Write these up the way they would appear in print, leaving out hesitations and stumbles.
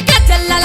గజ్జల్ల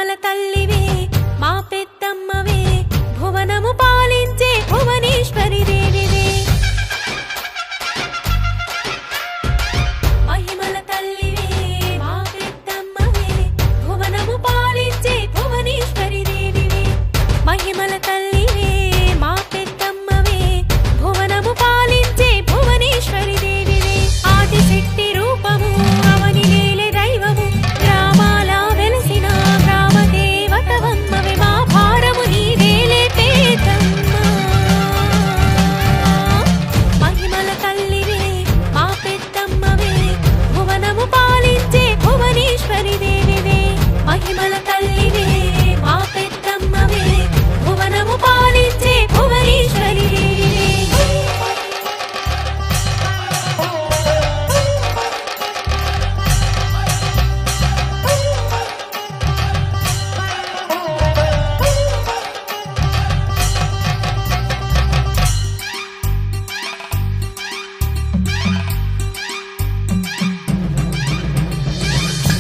మహిమల తల్లివే మా పెద్దమ్మవే భువనము పాలించే భువనేశ్వరి దేవివే మహిమల తల్లివే మా పెద్దమ్మవే భువనము పాలించే భువనేశ్వరి దేవివే మహిమల తల్లివే మా పెద్దమ్మవే భువనము పాలించే భువనేశ్వరి దేవివే ఆదిశక్తి రూపము అవని నేలే దైవము గ్రామాల వెలసిన గ్రామ దేవతవమ్మవే మా భారము నీవేలే పేదమ్మ మహిమల తల్లివే మా పెద్దమ్మవే భువనము పాలించే భువనేశ్వరి దేవివే మహిమల తల్లివే మా పెద్దమ్మవే భువనము పాలించే భువనేశ్వరి దేవివే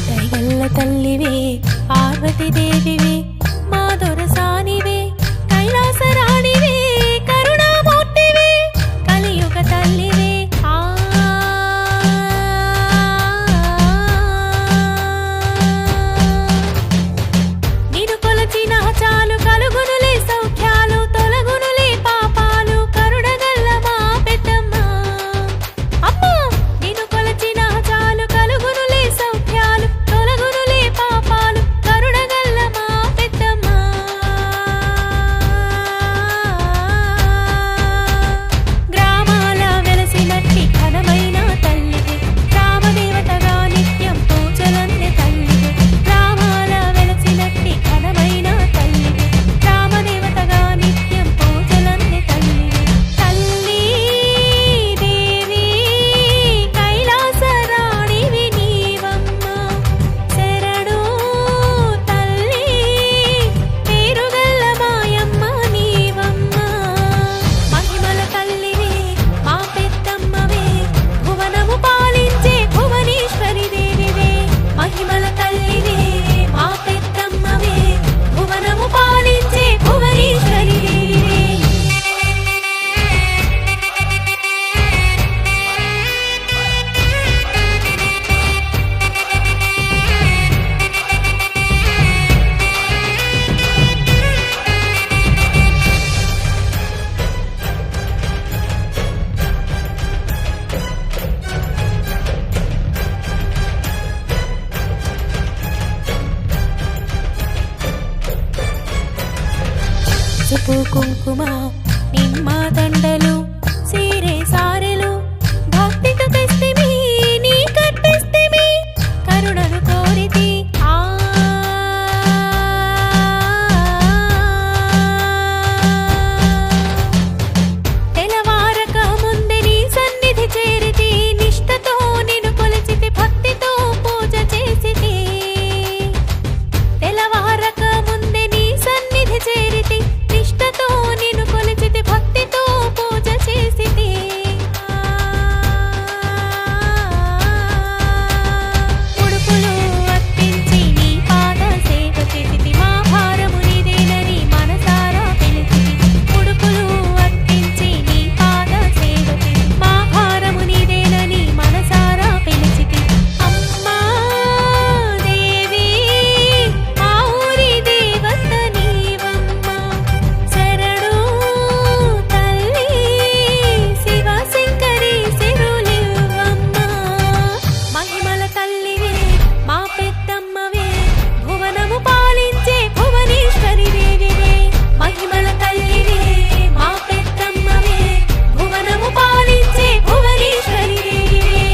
దయగల్ల తల్లివే పార్వతి దేవివే మా దొరసానివే కైలాసరాణివే కరుణామూర్తివే కలియుగ తల్లివే నిన్ను కొలచిన చాలు కలుగునులే సౌఖ్యాలు తొలగునులే పాపాలు కరుణగల్ల మా పెద్దమ్మ అమ్మా నిన్ను కొలచిన చాలు కలుగునులే సౌఖ్యాలు తొలగునులే పాపాలు కరుణగల్ల మా పెద్దమ్మ గ్రామాల వెలసినట్టి ఘనమైన తల్లివే గ్రామదేవతగా నిత్యం పూజలందే తల్లివే గ్రామాల వెలసినట్టి ఘనమైన తల్లివే గ్రామదేవతగా నిత్యం పూజలందే తల్లివే తల్లి దేవి కైలాసరాణివి నీవమ్మ శరణు తల్లి పేరుగల్ల మాయమ్మ నీవమ్మ మహిమల తల్లివే మా పెద్దమ్మవే భువనము పాలించే భువనేశ్వరి దేవివే మహిమల తల్లివే మా పెద్దమ్మవే భువనము పాలించే భువనేశ్వరి దేవివే పసుపు కుంకుమ నిమ్మ దండలు సీరే సారెలు భక్తితో తెస్తిమి నీ కర్పిస్తిమి కరుణను కోరితి తెలవారక ముందే నీ సన్నిధి చేరితి నిష్ఠతో నిన్ను కొలిచితి భక్తితో పూజ చేసితి తెలవారక ముందే నీ సన్నిధి చేరితి నిష్ఠతో నిన్ను కొలిచితి భక్తితో పూజ చేసితి ఉడుపులు అర్పించి నీ పాద సేవ చేసితి మా భారము నీదేనని మనసారా పిలిచితి ఉడుపులు అర్పించి నీ పాద సేవ చేసితి మా భారము నీదేనని మనసారా పిలిచితి అమ్మా దేవి మా ఊరి దేవత నీవమ్మ శరణు తల్లి శివశంకరి సిరులివ్వమ్మ మహిమల తల్లివే మా పెద్దమ్మవే భువనము పాలించే భువనేశ్వరి దేవివే మహిమల తల్లివే మా పెద్దమ్మవే భువనము పాలించే భువనేశ్వరి దేవివే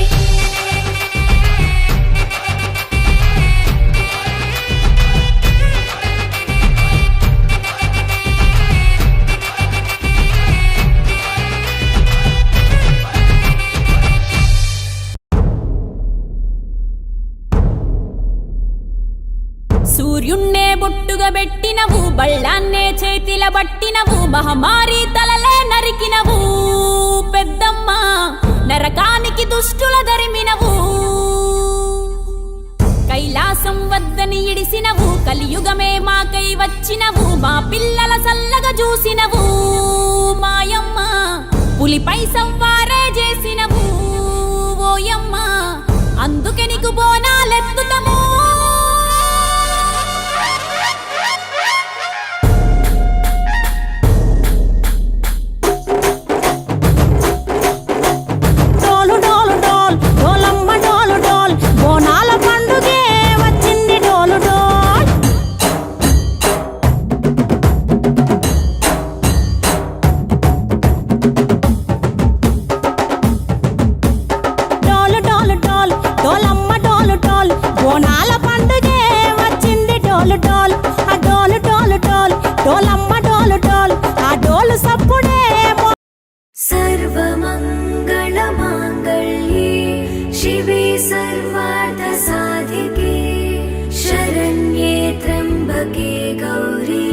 సూర్యున్నే బొట్టుగా పెట్టినవు బళ్ళాన్నే చేతిల బట్టినవు మహమారి తలలే నరికినవు పెద్దమ్మ నరకానికి దుష్టుల దరిమినవు కైలాసం వద్దని ఇడిసినవు కలియుగమే మాకై వచ్చినవు మా పిల్లల సల్లగా చూసినవు మాయమ్మ పులిపై సవ్వారే చేసినవు ఓయమ్మ అందుకే నీకు బోనాలెత్తుతము सर्वमङ्गलमाङ्गल्ये शिवे सर्वार्थसाधिके शरण्ये त्र्यम्बके गौरी